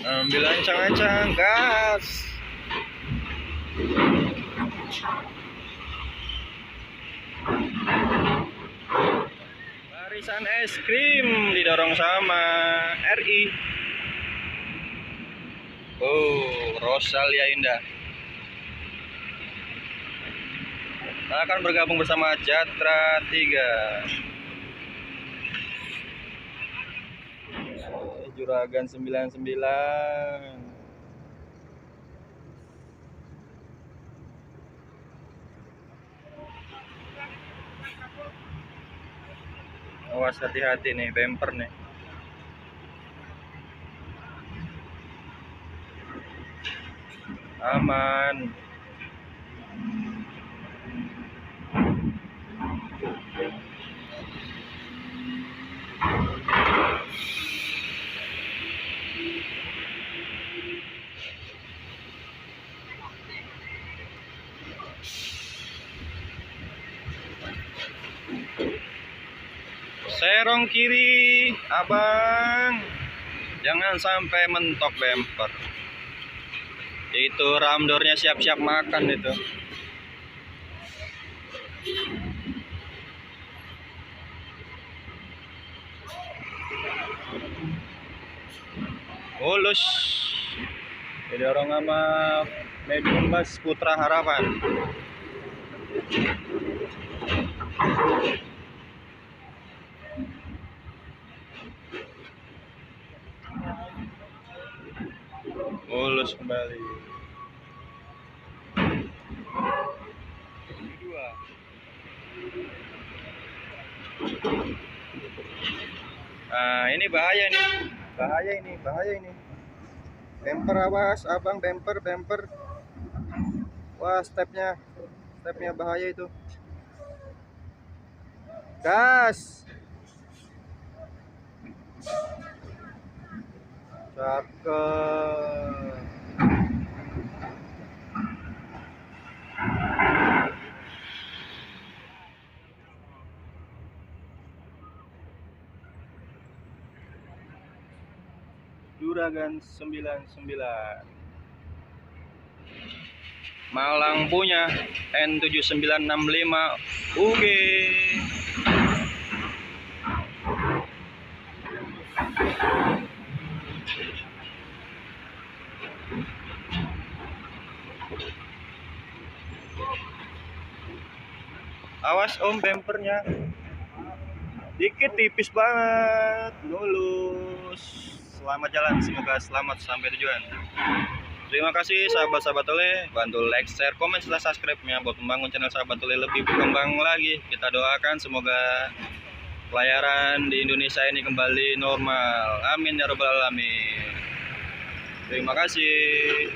Ambil ancang-ancang, gas. Barisan es krim didorong sama RI. Oh, Rosalia Indah akan bergabung bersama Jatra 3. Juragan 99. Awas, hati-hati nih, bumper nih. Aman. Serong kiri, abang. Jangan sampai mentok bumper. Itu ramdornya siap-siap makan itu. Mulus. Didorong sama medium bus Putra Harapan. Mulus kembali. Kedua. Nah, ini bahaya nih. Bahaya ini. Bumper, awas, abang, bumper. Wah, stepnya bahaya itu. Gas. Cakep. Juragan 99. Malang punya N7965 UG. Awas om, bumpernya dikit, tipis banget. Lulus. Selamat jalan, semoga selamat sampai tujuan. Terima kasih sahabat-sahabat Tole, bantu like, share, komen, serta subscribe-nya buat membangun channel sahabat Tole lebih berkembang lagi. Kita doakan semoga pelayaran di Indonesia ini kembali normal. Amin ya robbal alamin. Terima kasih.